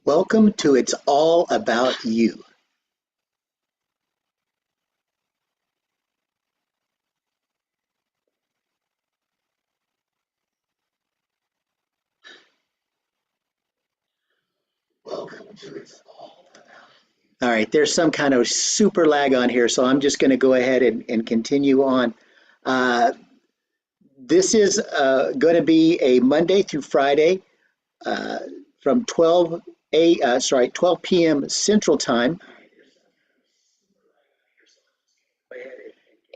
Welcome to It's All About You. Welcome to It's All About You. All right, there's some kind of super lag on here, so I'm just going to go ahead and continue on. Uh, this is going to be a Monday through Friday uh, from 12 p.m. Central Time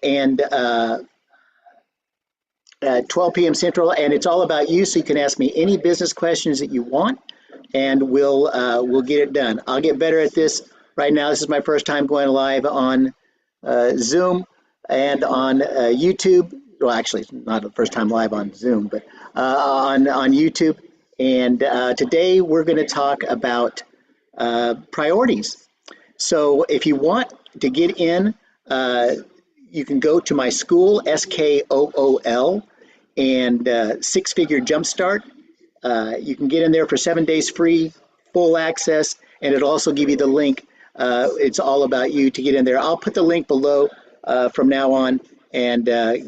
and 12 p.m. Central, and it's all about you. So you can ask me any business questions that you want, and we'll get it done. I'll get better at this. Right now, this is my first time going live on Zoom and on YouTube. Well, actually, it's not the first time live on Zoom, but on YouTube. And today we're going to talk about priorities. So if you want to get in, you can go to my school, SKOOL, and Six Figure Jumpstart. You can get in there for 7 days free, full access, and it'll also give you the link. It's all about you to get in there. I'll put the link below from now on and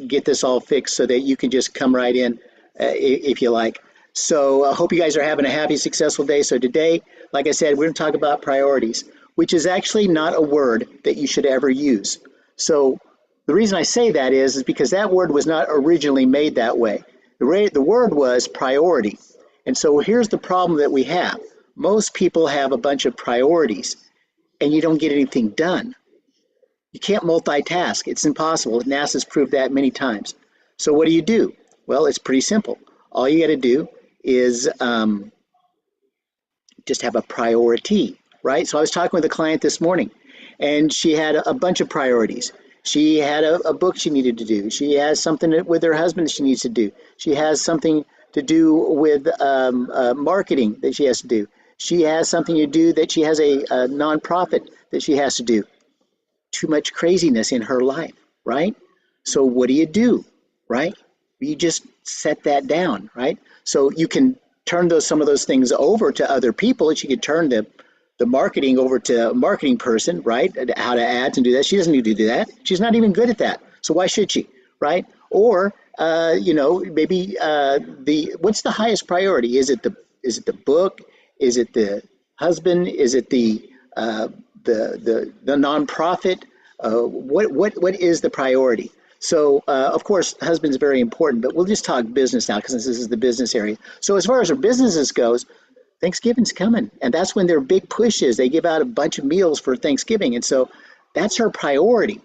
get this all fixed so that you can just come right in if you like. So I hope you guys are having a happy, successful day. So today, like I said, we're going to talk about priorities, which is actually not a word that you should ever use. So the reason I say that is because that word was not originally made that way. The word was priority. And so here's the problem that we have. Most people have a bunch of priorities and you don't get anything done. You can't multitask. It's impossible. NASA's proved that many times. So what do? Well, it's pretty simple. All you got to do is just have a priority, right? So I was talking with a client this morning and she had a bunch of priorities. She had a book she needed to do. She has something with her husband that she needs to do. She has something to do with marketing that she has to do. She has something to do that she has a nonprofit that she has to do. Too much craziness in her life, right? So what do? Right? You just set that down, right? So you can turn some of those things over to other people. And she could turn the marketing over to a marketing person, right? How to ads and do that. She doesn't need to do that. She's not even good at that. So why should she, right? Or maybe what's the highest priority? Is it the book? Is it the husband? Is it the nonprofit? What is the priority? So of course, husband's very important, but we'll just talk business now because this is the business area. So as far as our businesses goes, Thanksgiving's coming, and that's when their big push is. They give out a bunch of meals for Thanksgiving, and so that's her priority.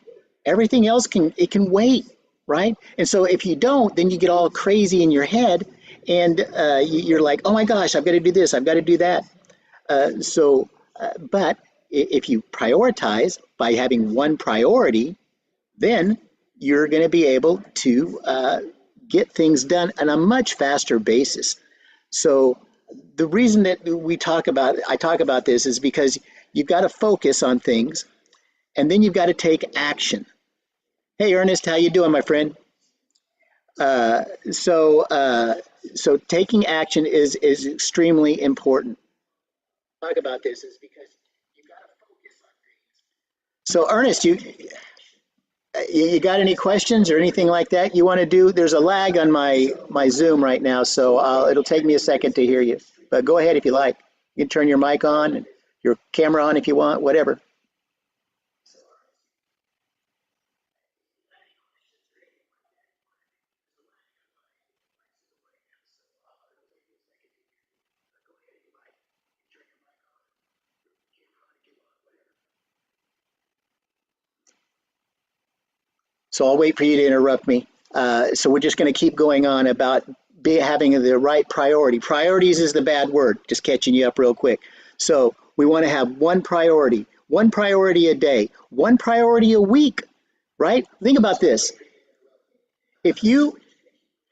Everything else can wait, right? And so if you don't, then you get all crazy in your head, and you're like, oh my gosh, I've got to do this, I've got to do that. But if you prioritize by having one priority, then you're going to be able to get things done on a much faster basis. So the reason that I talk about this is because you've got to focus on things and then you've got to take action. Hey, Ernest, how you doing, my friend? So taking action is extremely important. Talk about this is because you've got to focus on things. So Ernest, you got any questions or anything like that you want to do? There's a lag on my Zoom right now, so it'll take me a second to hear you. But go ahead if you like. You can turn your mic on, and your camera on if you want, whatever. So I'll wait for you to interrupt me. So we're just going to keep going on about having the right priority. Priorities is the bad word, just catching you up real quick. So we want to have one priority a day, one priority a week, right? Think about this. If you,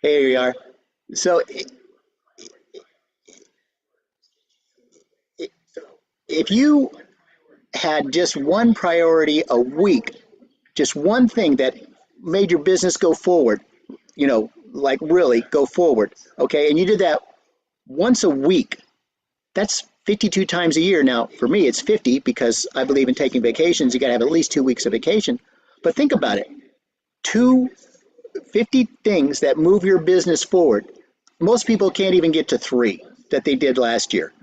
here you are. So if you had just one priority a week, just one thing that made your business go forward, like really go forward, okay, and you did that once a week, that's 52 times a year. Now, for me, it's 50 because I believe in taking vacations. You got to have at least 2 weeks of vacation. But think about it. Two 50 things that move your business forward. Most people can't even get to three that they did last year.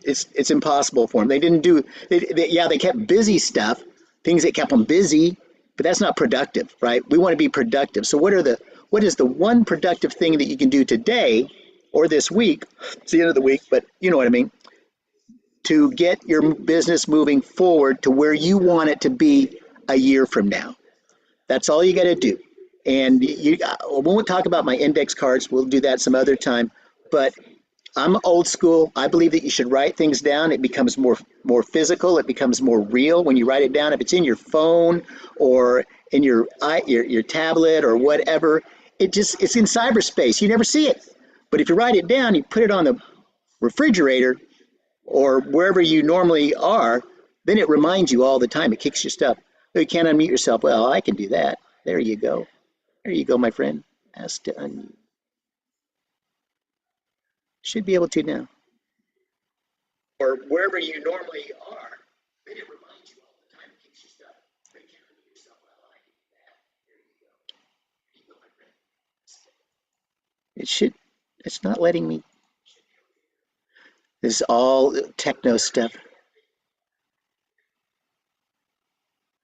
It's impossible for them. They didn't do, yeah, they kept busy stuff, things that kept them busy, but that's not productive, right? We want to be productive. So what is the one productive thing that you can do today or this week? It's the end of the week, but you know what I mean, to get your business moving forward to where you want it to be a year from now. That's all you got to do. And I won't talk about my index cards. We'll do that some other time. But I'm old school. I believe that you should write things down. It becomes more physical. It becomes more real when you write it down. If it's in your phone or in your tablet or whatever, it's in cyberspace. You never see it. But if you write it down, you put it on the refrigerator or wherever you normally are, then it reminds you all the time. It kicks your stuff. Oh, you can't unmute yourself. Well, I can do that. There you go. There you go, my friend. Ask to unmute. Should be able to now. Or wherever you normally are, then it reminds you all the time. It kicks your stuff. Oh, you can't unmute yourself. Well, I can do that. There you go. There you go, my friend. It should. It's not letting me. This is all techno stuff.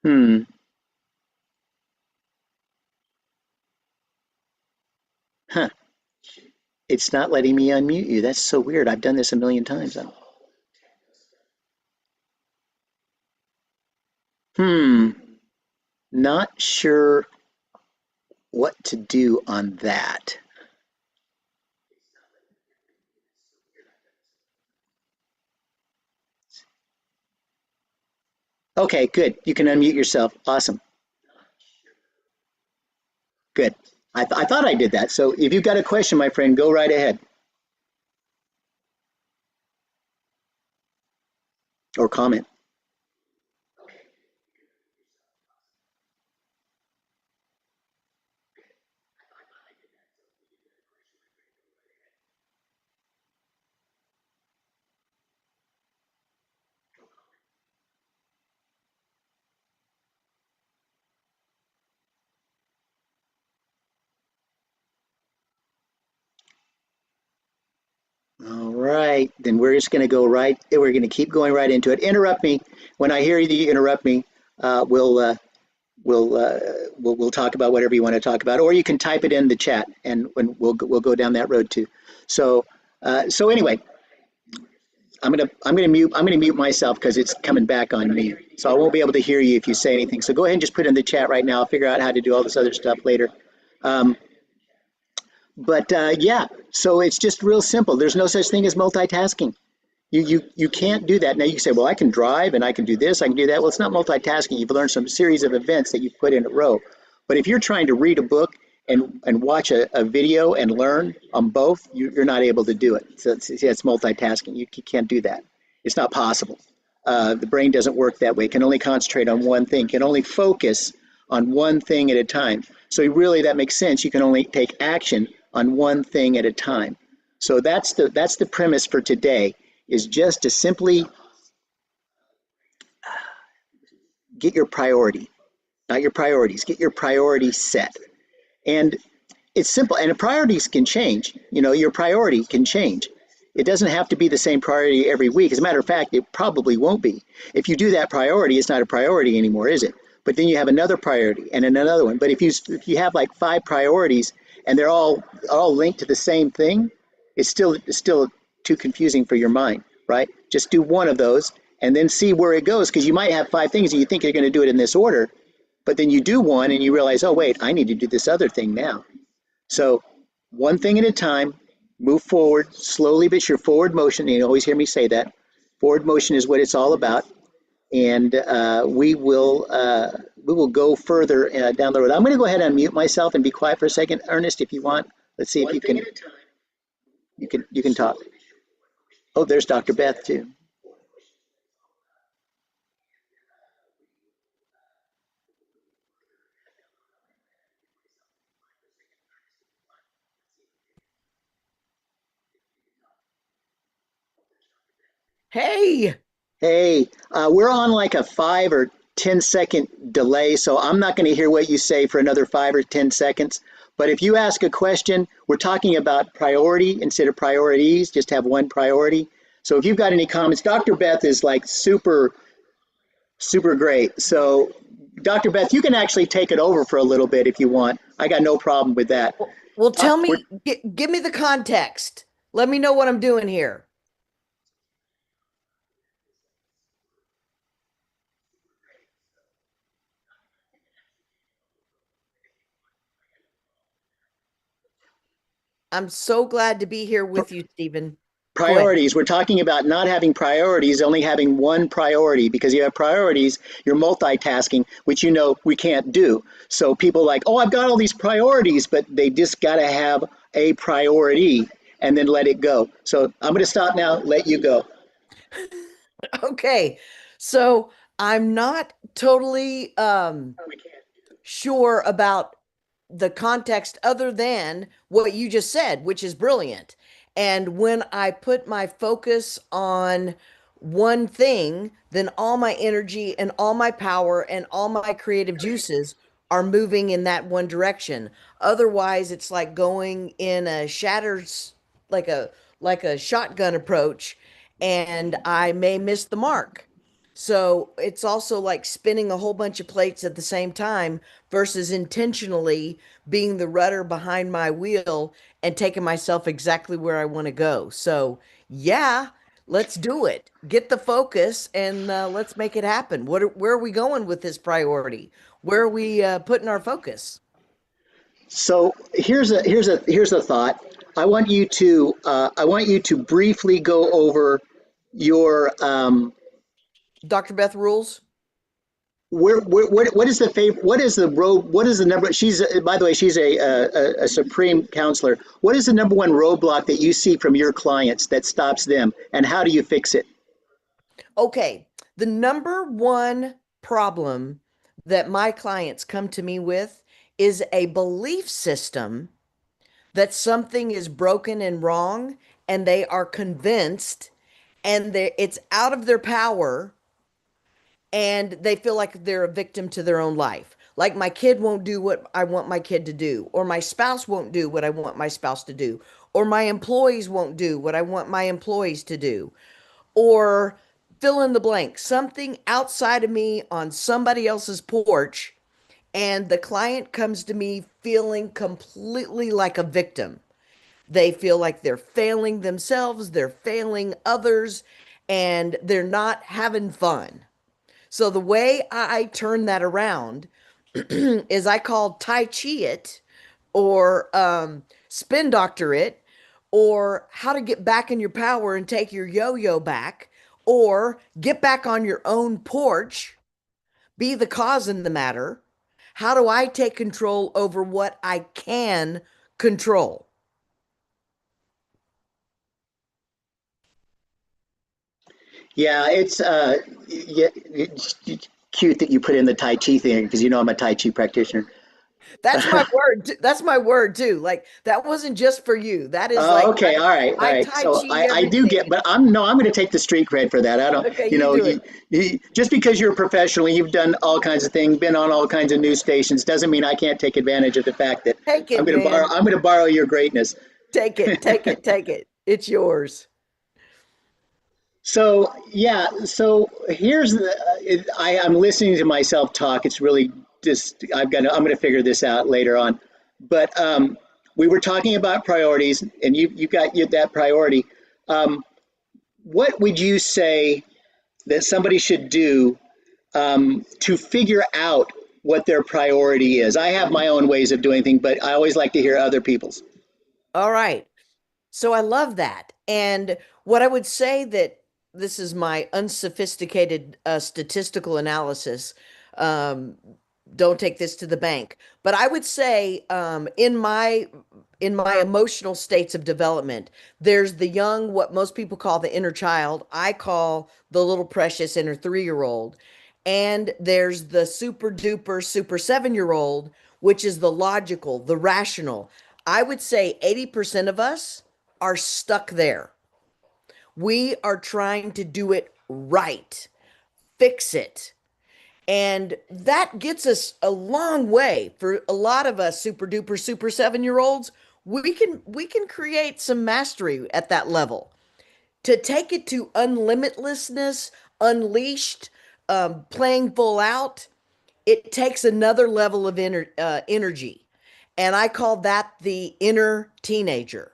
Hmm. Huh. It's not letting me unmute you. That's so weird. I've done this a million times. Hmm. Not sure what to do on that. Okay, good. You can unmute yourself. Awesome. Good. I thought I did that. So if you've got a question, my friend, go right ahead or comment. All right. Then we're just going to go right. We're going to keep going right into it. Interrupt me when I hear you. Interrupt me. Uh, we'll uh, we'll talk about whatever you want to talk about, or you can type it in the chat, and we'll go down that road too. So so anyway, I'm gonna mute myself because it's coming back on me. So I won't be able to hear you if you say anything. So go ahead and just put it in the chat right now. I'll figure out how to do all this other stuff later. Um, but yeah, so it's just real simple. There's no such thing as multitasking. You can't do that. Now you can say, well, I can drive and I can do this, I can do that. Well, it's not multitasking. You've learned some series of events that you've put in a row. But if you're trying to read a book and watch a video and learn on both, you're not able to do it. So it's multitasking. You can't do that. It's not possible. The brain doesn't work that way. It can only concentrate on one thing, can only focus on one thing at a time. So really that makes sense. You can only take action on one thing at a time. So that's the premise for today, is just to simply get your priority, not your priorities, get your priorities set. And it's simple, and the priorities can change. You know, your priority can change. It doesn't have to be the same priority every week. As a matter of fact, it probably won't be. If you do that priority, it's not a priority anymore, is it? But then you have another priority and another one. But if you have like five priorities and they're all linked to the same thing, it's still too confusing for your mind, right? Just do one of those and then see where it goes, because you might have five things and you think you're going to do it in this order, but then you do one and you realize, oh wait, I need to do this other thing now. So one thing at a time, move forward slowly, but your forward motion. You always hear me say that. Forward motion is what it's all about, and we will go further down the road. I'm going to go ahead and mute myself and be quiet for a second, Ernest, if you want. Let's see if you can. You can talk. Oh, there's Dr. Beth too. Hey, Hey, we're on like a 5 or 10 second delay, so I'm not going to hear what you say for another 5 or 10 seconds. But if you ask a question, we're talking about priority instead of priorities, just have one priority. So if you've got any comments, Dr. Beth is like super great. So, Dr. Beth, you can actually take it over for a little bit if you want. I got no problem with that. well, tell We're me, give me the context. Let me know what I'm doing here. I'm so glad to be here with you, Stephen. Go ahead. priorities. We're talking about not having priorities, only having one priority because you have priorities, you're multitasking, which you know we can't do. So people like, oh, I've got all these priorities, but they just got to have a priority and then let it go. So I'm going to stop now, let you go. Okay. So I'm not totally sure about the context other than what you just said, which is brilliant. And when I put my focus on one thing, then all my energy and all my power and all my creative juices are moving in that one direction. Otherwise, it's like going in a shatters like a like a shotgun approach and I may miss the mark. So it's also like spinning a whole bunch of plates at the same time versus intentionally being the rudder behind my wheel and taking myself exactly where I want to go. So, yeah, let's do it. Get the focus and let's make it happen. Where are we going with this priority? Where are we putting our focus? So here's a thought. I want you to briefly go over your Dr. Beth rules? what is the favorite? What is the road? What is the number? She's by the way, she's a supreme counselor. What is the number one roadblock that you see from your clients that stops them, and how do you fix it? Okay, the number one problem that my clients come to me with is a belief system that something is broken and wrong, and they are convinced it's out of their power, and they feel like they're a victim to their own life. Like my kid won't do what I want my kid to do, or my spouse won't do what I want my spouse to do, or my employees won't do what I want my employees to do, or fill in the blank, something outside of me on somebody else's porch. And the client comes to me feeling completely like a victim. They feel like they're failing themselves, they're failing others, and they're not having fun. So the way I turn that around is I call Tai Chi it or spin doctor it or how to get back in your power and take your yo-yo back or get back on your own porch, be the cause in the matter. How do I take control over what I can control? Yeah, it's cute that you put in the Tai Chi thing because you know I'm a Tai Chi practitioner. That's my word. That's my word too. Like that wasn't just for you. That is Oh, like okay, all right, all I right. Tai So Chi I do get, everything. but I'm going to take the street cred for that. I don't, Okay, you you know, do it. just because you're a professional, you've done all kinds of things, been on all kinds of news stations, doesn't mean I can't take advantage of the fact that Take it, man. I'm going to borrow your greatness. Take it. Take it. Take it. It's yours. So yeah, so here's I'm listening to myself talk. It's really just I'm going to figure this out later on. But we were talking about priorities, and you got that priority. Um, what would you say that somebody should do to figure out what their priority is? I have my own ways of doing things, but I always like to hear other people's. All right. So I love that. And what I would say that this is my unsophisticated statistical analysis. Um, don't take this to the bank, but I would say in my emotional states of development, there's the young, what most people call the inner child. I call the little precious inner 3 year old. And there's the super duper super 7 year old, which is the logical, the rational. I would say 80% of us are stuck there. We are trying to do it right, fix it. And that gets us a long way. For a lot of us super duper super 7 year olds, we can create some mastery at that level. To take it to unlimitlessness, unleashed, playing full out, it takes another level of energy. And I call that the inner teenager.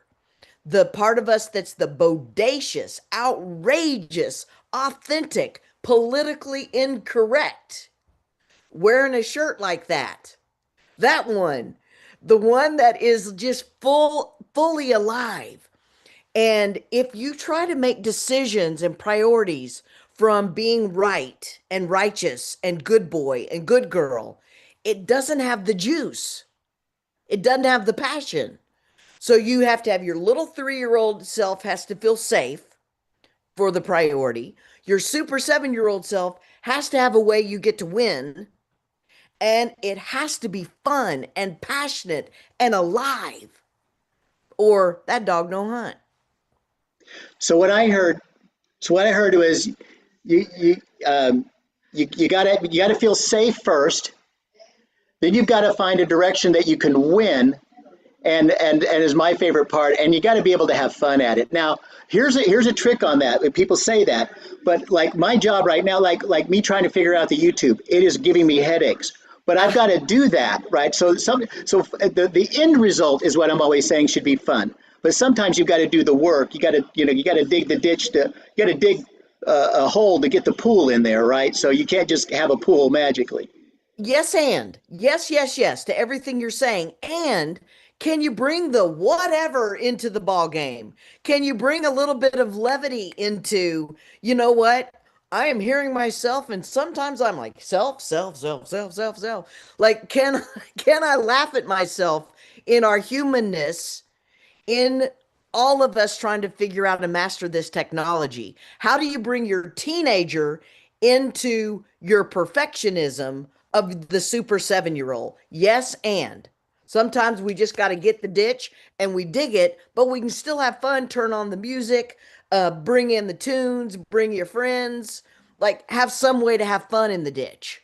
The part of us that's the bodacious, outrageous, authentic, politically incorrect, wearing a shirt like that. That one, the one that is just fully alive. And if you try to make decisions and priorities from being right and righteous and good boy and good girl, it doesn't have the juice. It doesn't have the passion. So you have to have your little 3 year old self has to feel safe for the priority. Your super 7 year old self has to have a way you get to win. And it has to be fun and passionate and alive, or that dog don't hunt. So what I heard was you you you gotta feel safe first. Then you've got to find a direction that you can win, and is my favorite part. And you got to be able to have fun at it. Now, here's a trick on that. People say that, but like my job right now, like me trying to figure out the YouTube, it is giving me headaches. But I've got to do that, right? So the end result is what I'm always saying should be fun. But sometimes you've got to do the work. You got to dig the ditch you got to dig a hole to get the pool in there, right? So you can't just have a pool magically. Yes, and yes, yes, yes to everything you're saying. And can you bring the whatever into the ball game? Can you bring a little bit of levity into, you know what? I am hearing myself, and sometimes I'm like, self, self, self, self, self, self. Like, can I laugh at myself in our humanness, in all of us trying to figure out and master this technology? How do you bring your teenager into your perfectionism of the super 7 year old? Yes, and sometimes we just got to get the ditch and we dig it, but we can still have fun. Turn on the music, bring in the tunes, bring your friends, like have some way to have fun in the ditch.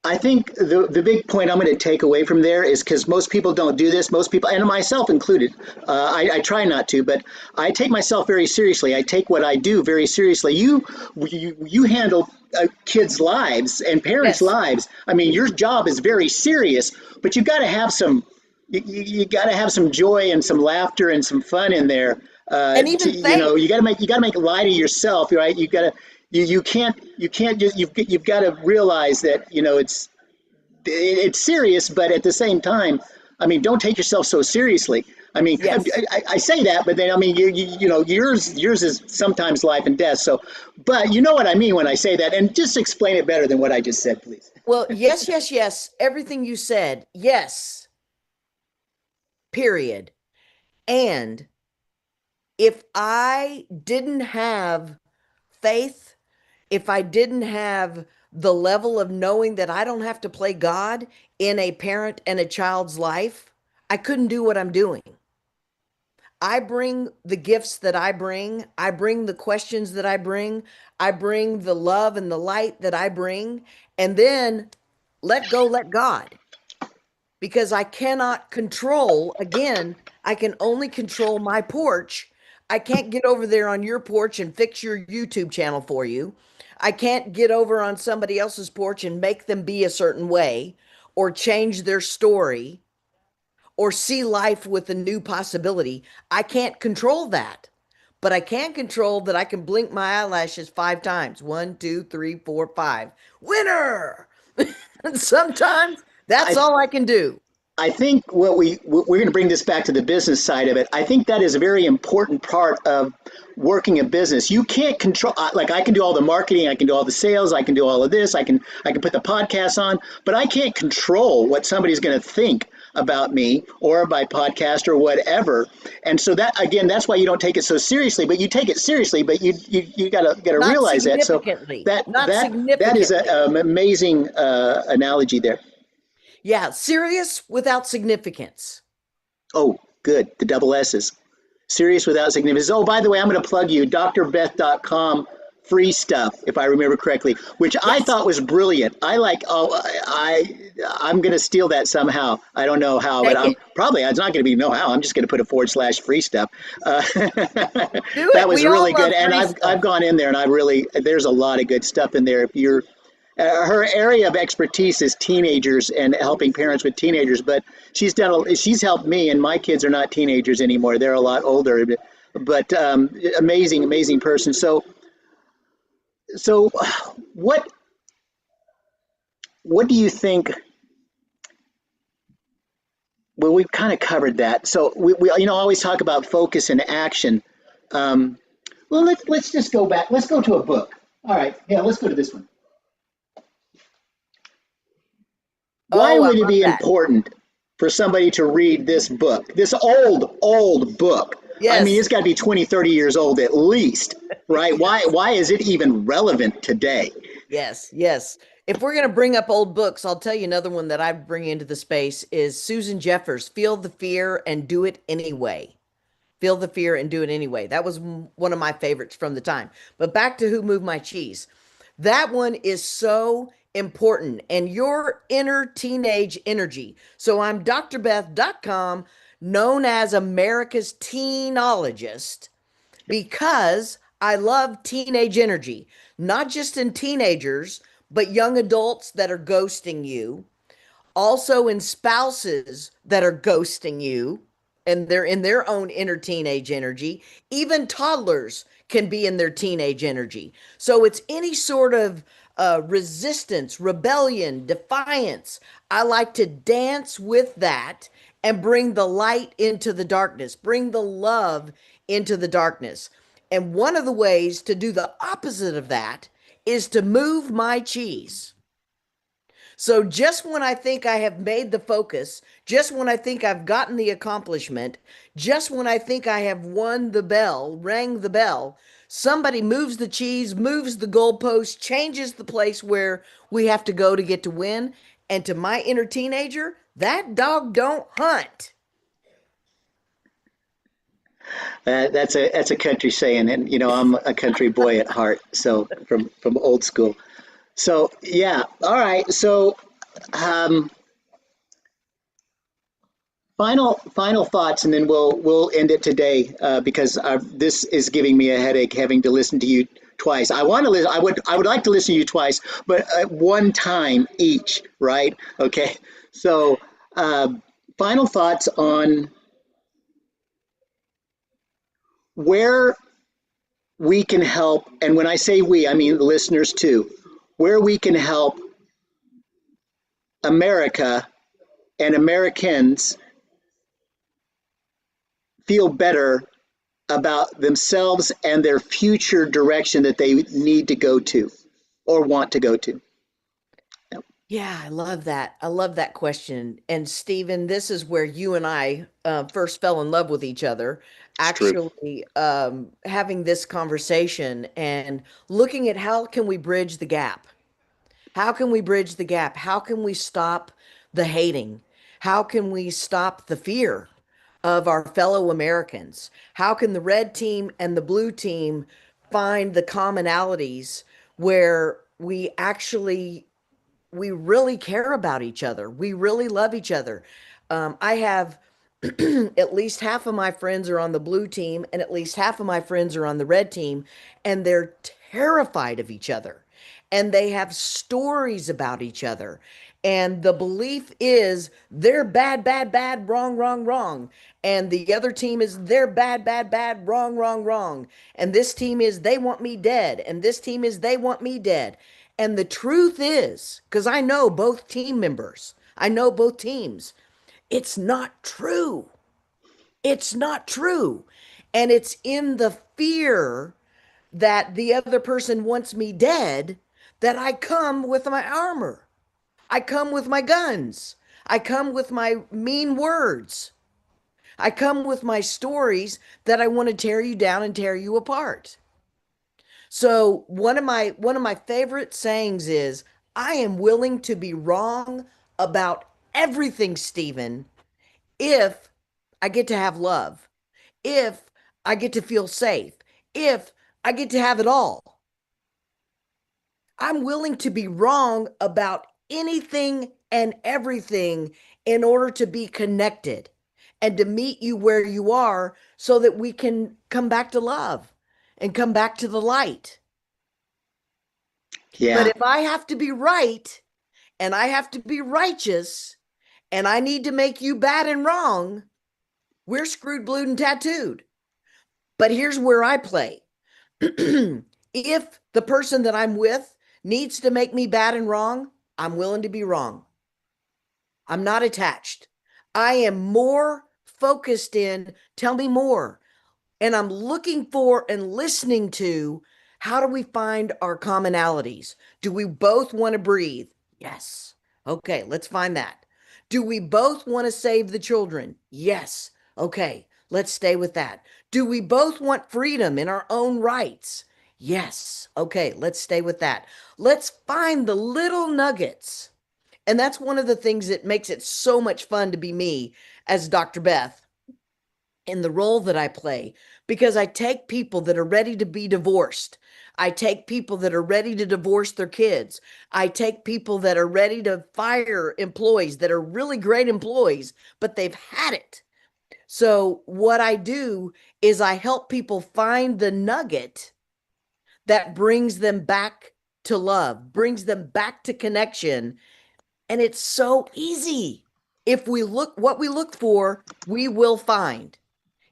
I think the big point I'm going to take away from there is because most people don't do this. Most people, and myself included, I try not to, but I take myself very seriously. I take what I do very seriously. You handle kids' lives and parents' Yes. lives. I mean, your job is very serious, but you've got to have some. You got to have some joy and some laughter and some fun in there. And even faith. You got to make light of yourself, right? You got to you can't just you've got to realize that it's serious, but at the same time, I mean, don't take yourself so seriously. I mean, Yes. I say that, but then I mean, yours is sometimes life and death. So, but you know what I mean when I say that, and just explain it better than what I just said, please. Well, yes, yes, yes. Everything you said. Yes. Period. And if I didn't have faith, if I didn't have the level of knowing that I don't have to play God in a parent and a child's life, I couldn't do what I'm doing. I bring the gifts that I bring the questions that I bring the love and the light that I bring, and then let go, let God, because I cannot control, again, I can only control my porch. I can't get over there on your porch and fix your YouTube channel for you. I can't get over on somebody else's porch and make them be a certain way or change their story or see life with a new possibility. I can't control that. But I can control that I can blink my eyelashes 5 times. One, two, three, four, five. Winner! And sometimes that's I all I can do. I think we're going to bring this back to the business side of it. I think that is a very important part of working a business. You can't control, like I can do all the marketing, I can do all the sales, I can do all of this, I can put the podcast on, but I can't control what somebody's going to think about me or my podcast or whatever. And so that again, that's why you don't take it so seriously, but you take it seriously, but you gotta Not realize that. So significantly. that Not that is significantly. an amazing analogy there. Yeah, serious without significance. Oh, good. The double S's. Serious without significance. Oh, by the way, I'm going to plug you, drbeth.com, free stuff, if I remember correctly, which I Yes. thought was brilliant. I like, oh, I'm going to steal that somehow. I don't know how, but Take I'm it. probably, it's not going to be know how. I'm just going to put a / free stuff. Do That it. was We all really good. love And free I've stuff. gone in there and I really, there's a lot of good stuff in there. If you're, her area of expertise is teenagers and helping parents with teenagers, but she's helped me, and my kids are not teenagers anymore. They're a lot older, but amazing person. So what what do you think? Well, we've kind of covered that. So we always talk about focus and action. Um, well, let's just go back. Let's go to a book. All right, yeah, let's go to this one. Why Oh, I would it love be that. important for somebody to read this book, this old book? I mean, Yes. it's got to be 20, 30 years old at least, right? Yes. Why is it even relevant today? Yes. Yes. If we're going to bring up old books, I'll tell you another one that I bring into the space is Susan Jeffers, Feel the Fear and Do It Anyway. Feel the Fear and Do It Anyway. That was one of my favorites from the time. But back to Who Moved My Cheese. That one is so important and your inner teenage energy. So I'm drbeth.com, known as America's teenologist, because I love teenage energy, not just in teenagers, but young adults that are ghosting you, also in spouses that are ghosting you and they're in their own inner teenage energy. Even toddlers can be in their teenage energy. So it's any sort of resistance, rebellion, defiance. I like to dance with that and bring the light into the darkness, bring the love into the darkness. And one of the ways to do the opposite of that is to move my cheese. So just when I think I have made the focus, just when I think I've gotten the accomplishment, just when I think I have won the bell, rang the bell, somebody moves the cheese, moves the goalpost, changes the place where we have to go to get to win. And to my inner teenager, that dog don't hunt. That's a country saying, and I'm a country boy at heart, so from old school. So yeah, all right. So um, final thoughts, and then we'll end it today because this is giving me a headache having to listen to you twice. I want to listen. I would like to listen to you twice, but at one time each, right? Okay. So uh, final thoughts on where we can help, and when I say we, I mean the listeners too, where we can help America and Americans feel better about themselves and their future direction that they need to go to or want to go to. Yeah, I love that. I love that question. And Stephen, this is where you and I first fell in love with each other, It's true. actually having this conversation and looking at how can we bridge the gap? How can we bridge the gap? How can we stop the hating? How can we stop the fear of our fellow Americans? How can the red team and the blue team find the commonalities where we really care about each other. We really love each other. I have at least half of my friends are on the blue team, and at least half of my friends are on the red team, and they're terrified of each other. And they have stories about each other. And the belief is they're bad, bad, bad, wrong, wrong, wrong. And the other team is they're bad, bad, bad, wrong, wrong, wrong. And this team is they want me dead. And this team is they want me dead. And the truth is, because I know both team members, I know both teams, it's not true. It's not true. And it's in the fear that the other person wants me dead that I come with my armor. I come with my guns. I come with my mean words. I come with my stories that I want to tear you down and tear you apart. So one of my favorite sayings is, I am willing to be wrong about everything, Stephen, if I get to have love. If I get to feel safe, if I get to have it all. I'm willing to be wrong about anything and everything in order to be connected and to meet you where you are so that we can come back to love and come back to the light. But Yeah. if I have to be right and I have to be righteous and I need to make you bad and wrong, we're screwed, blued, and tattooed. But here's where I play. If the person that I'm with needs to make me bad and wrong, I'm willing to be wrong. I'm not attached. I am more focused in, tell me more. And I'm looking for and listening to, how do we find our commonalities? Do we both want to breathe? Yes. Okay, let's find that. Do we both want to save the children? Yes. Okay, let's stay with that. Do we both want freedom in our own rights? Yes. Okay, let's stay with that. Let's find the little nuggets. And that's one of the things that makes it so much fun to be me as Dr. Beth in the role that I play, because I take people that are ready to be divorced. I take people that are ready to divorce their kids. I take people that are ready to fire employees that are really great employees, but they've had it. So what I do is I help people find the nugget that brings them back to love, brings them back to connection. And it's so easy. If we look, what we look for, we will find.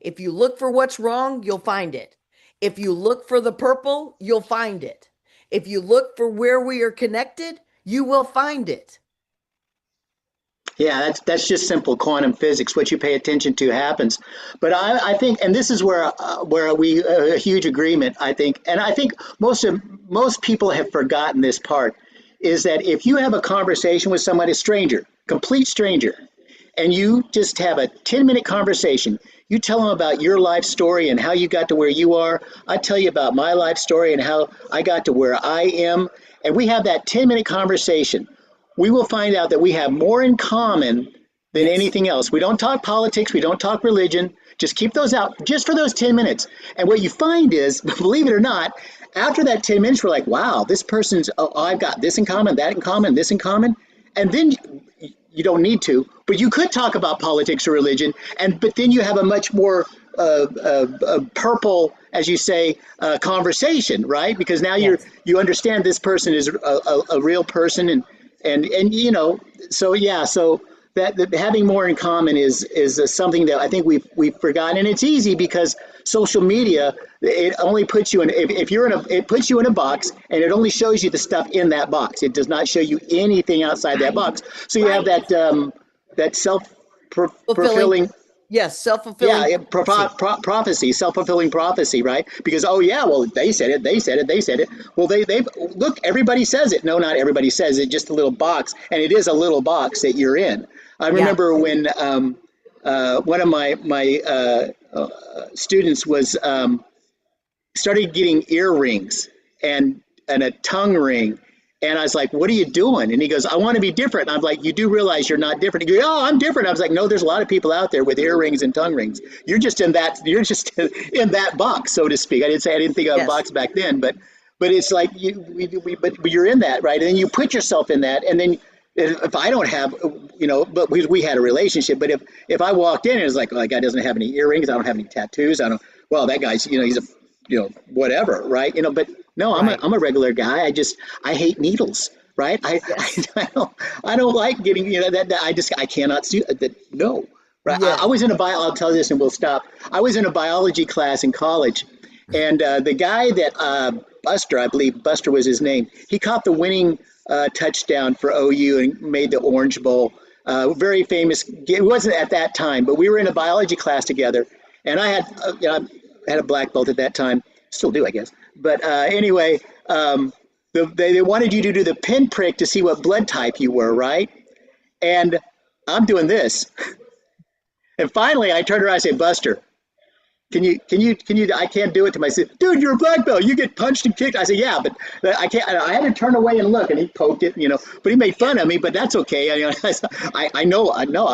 If you look for what's wrong, you'll find it. If you look for the purple, you'll find it. If you look for where we are connected, you will find it. Yeah, that's just simple quantum physics. What you pay attention to happens. But I think, and this is where we a huge agreement. I think, and I think most people have forgotten this part, is that if you have a conversation with somebody, a stranger, complete stranger, and you just have a 10-minute conversation, you tell them about your life story and how you got to where you are. I tell you about my life story and how I got to where I am, and we have that 10-minute conversation. We will find out that we have more in common than Yes. anything else. We don't talk politics, we don't talk religion. Just keep those out just for those 10 minutes. And what you find is, believe it or not, after that 10 minutes, we're like, wow, this person's, oh, I've got this in common, that in common, this in common. And then you don't need to, but you could talk about politics or religion, but then you have a much more purple, as you say, conversation, right? Because now Yes. you understand this person is a real person, and you know, so yeah, so that having more in common is something that I think we've forgotten, and it's easy because social media, it only puts you in, if you're in it puts you in a box, and it only shows you the stuff in that box. It does not show you anything outside that Right. box. So you have Right. that Fulfilling. fulfilling. Yes. Self-fulfilling Yeah, prophecy. prophecy, self-fulfilling prophecy, right? Because, oh yeah, well, they said it, they said it, they said it. Well, they've look, everybody says it. No, not everybody says it. Just a little box, and it is a little box that you're in. I Yeah. remember when one of my students was started getting earrings and a tongue ring. And I was like, what are you doing? And he goes, I want to be different. And I'm like, you do realize you're not different. He goes, oh, I'm different. I was like, no, there's a lot of people out there with earrings and tongue rings. You're just in that box, so to speak. I didn't think of a Yes. box back then, but it's like but you're in that, right? And then you put yourself in that. And then if I don't have, you know, but we had a relationship, but if I walked in and it's like, oh, that guy doesn't have any earrings, I don't have any tattoos, I don't, well, that guy's, you know, he's a, you know, whatever, right? You know, but no, Right. I'm a regular guy. I hate needles, right? Yes. I don't like getting, you know, that I cannot see that. No, right? I Yes. was in a bio. I'll tell you this and we'll stop. I was in a biology class in college, and the guy that Buster, I believe Buster was his name. He caught the winning touchdown for OU and made the Orange Bowl. Very famous. It wasn't at that time, but we were in a biology class together, and I had, you know, I had a black belt at that time. Still do, I guess. But anyway, they wanted you to do the pinprick to see what blood type you were, right? And I'm doing this. And finally, I turned around and I said, Buster, I can't do it to myself. Dude, you're a black belt. You get punched and kicked. I said, yeah, but I can't. I had to turn away and look, and he poked it, you know. But he made fun of me. But that's okay. I know. I know.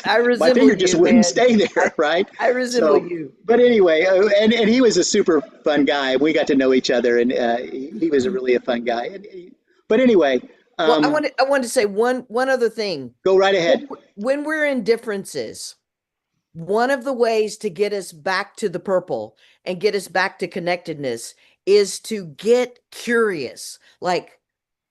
I My resemble finger just you, wouldn't man. stay I there, right? I resemble So, you. but anyway, and he was a super fun guy. We got to know each other, and he was really a fun guy. But anyway, Well, I wanted to say one other thing. go right ahead. When we're in differences, one of the ways to get us back to the purple and get us back to connectedness is to get curious. Like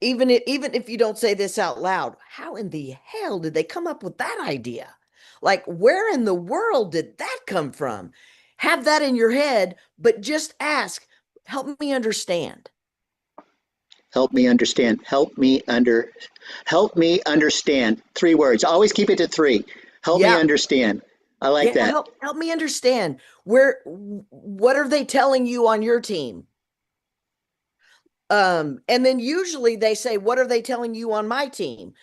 even if you don't say this out loud, how in the hell did they come up with that idea? Like where in the world did that come from? Have that in your head, but just ask, help me understand. Help me understand. Help me understand. 3 words. Always keep it to 3. Help me Yeah. understand. I like Yeah, that. help me understand. What are they telling you on your team? And then usually they say, what are they telling you on my team?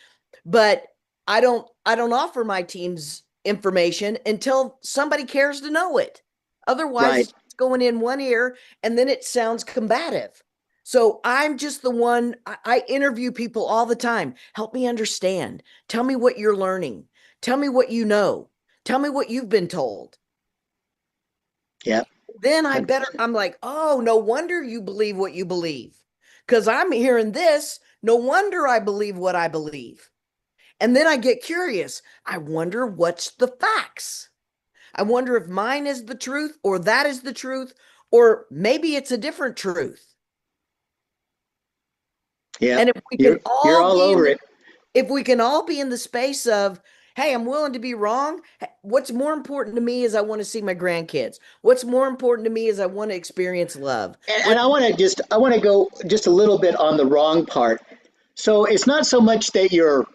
But I don't offer my team's information until somebody cares to know it. Otherwise, Right. it's going in one ear and then it sounds combative. So I'm just the one, I interview people all the time. Help me understand. Tell me what you're learning. Tell me what you know. Tell me what you've been told. Yeah. Then I'm like, oh, no wonder you believe what you believe. Because I'm hearing this. No wonder I believe what I believe. And then I get curious. I wonder what's the facts. I wonder if mine is the truth or that is the truth, or maybe it's a different truth. Yeah. And if we can You're all all be in over the it. if we can all be in the space of, hey, I'm willing to be wrong. What's more important to me is I want to see my grandkids. What's more important to me is I want to experience love. And What I want to go just a little bit on the wrong part. So it's not so much that you're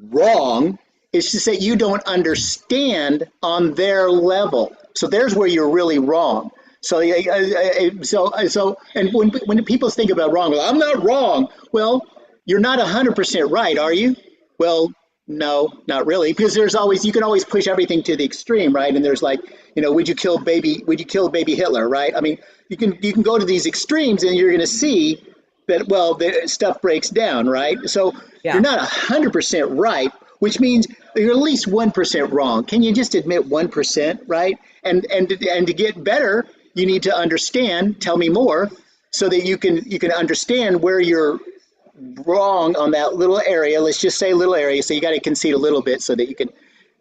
wrong, it's just that you don't understand on their level. So there's where you're really wrong. So, and when people think about wrong, well, I'm not wrong. Well, you're not 100% right, are you? Well, no, not really, because there's always you can always push everything to the extreme, right? And there's like, would you kill baby Hitler, right? I mean, you can go to these extremes, and you're going to see that the stuff breaks down, right? So you're yeah. not 100% right, which means you're at least 1% wrong. Can you just admit 1%, right? And to get better, you need to understand. Tell me more, so that you can understand where you're wrong on that little area. Let's just say little area. So you got to concede a little bit so that you can.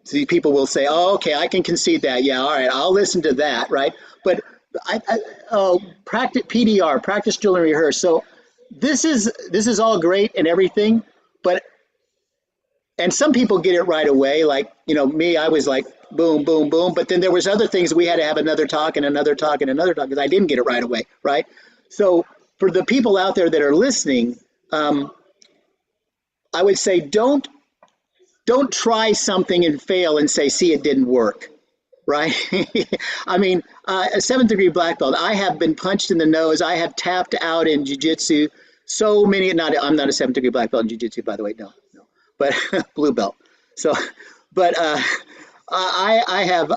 So people will say, "Oh, okay, I can concede that. Yeah, all right, I'll listen to that." Right? But practice PDR, practice, drill, and rehearse. So this is all great and everything, but and some people get it right away. Like me, I was like boom, boom, boom. But then there was other things we had to have another talk and another talk and another talk because I didn't get it right away. Right? So for the people out there that are listening, I would say don't try something and fail and say, see, it didn't work. Right? I mean, a 7th degree black belt. I have been punched in the nose. I have tapped out in jiu-jitsu. So many. I'm not a 7th degree black belt in jiu-jitsu, by the way. No, no. But blue belt. So, but I have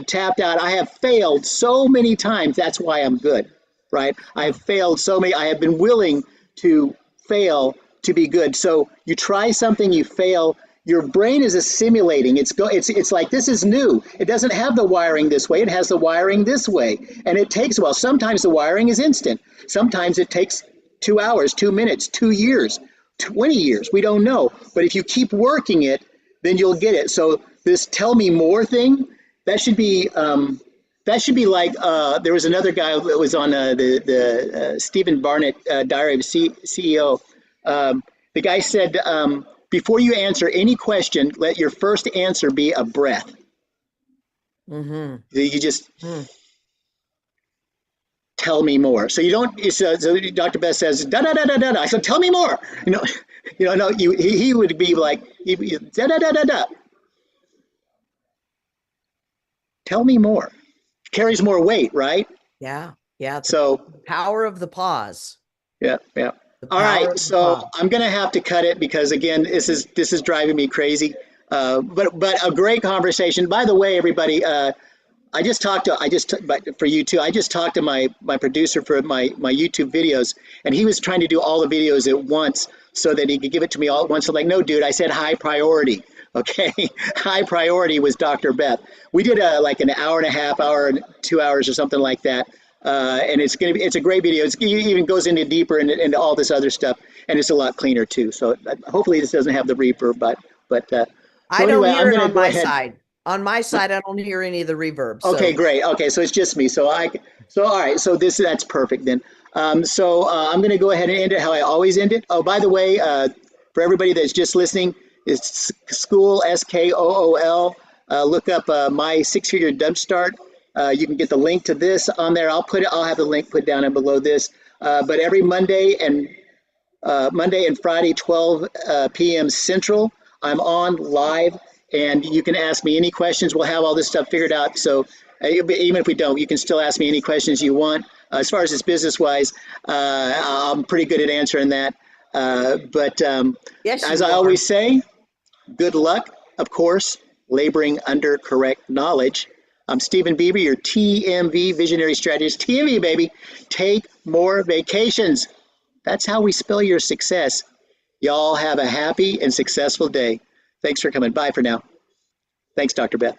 tapped out. I have failed so many times. That's why I'm good. Right? I have failed so many. I have been willing to fail to be good. So you try something, you fail. Your brain is assimilating. It's like this is new. It doesn't have the wiring this way. It has the wiring this way, and it takes a while. Sometimes the wiring is instant. Sometimes it takes 2 hours, 2 minutes, 2 years, 20 years. We don't know. But if you keep working it, then you'll get it. So this "tell me more" thing, that should be like there was another guy that was on the Stephen Barnett Diary of CEO. The guy said, before you answer any question, let your first answer be a breath. Mm-hmm. You just Mm. tell me more. So you don't. So Dr. Beth says da da da da da. I said, tell me more. No. He would be like da da da da da. Tell me more. Carries more weight, right? Yeah. Yeah. The So power of the pause. yeah, yeah. The All power right, of the so pause. I'm gonna have to cut it because again, this is driving me crazy. But a great conversation. By the way, everybody, but for you too. I just talked to my producer for my YouTube videos, and he was trying to do all the videos at once so that he could give it to me all at once. I'm like, no, dude, I said high priority. Okay, high priority was Dr. Beth. We did like an hour and a half, hour and 2 hours or something like that. And it's a great video. It even goes into deeper into all this other stuff, and it's a lot cleaner too. So hopefully this doesn't have the reverb, but so I don't anyway, hear I'm it gonna on go my ahead. side. On my side, I don't hear any of the reverb. Okay, So great. Okay, so it's just me. So all right. So that's perfect then. I'm going to go ahead and end it how I always end it. Oh, by the way, for everybody that's just listening, it's school SKOOL. Look up my 6-figure dump start. You can get the link to this on there. I'll have the link put down and below this. But every Monday and Friday, 12 p.m. Central. I'm on live, and you can ask me any questions. We'll have all this stuff figured out. So even if we don't, you can still ask me any questions you want. As far as this business-wise, I'm pretty good at answering that. But yes, as you I are. always say, good luck, of course, laboring under correct knowledge. I'm Steven Beaver, your TMV Visionary Strategist. TMV, baby. Take more vacations. That's how we spell your success. Y'all have a happy and successful day. Thanks for coming. Bye for now. Thanks, Dr. Beth.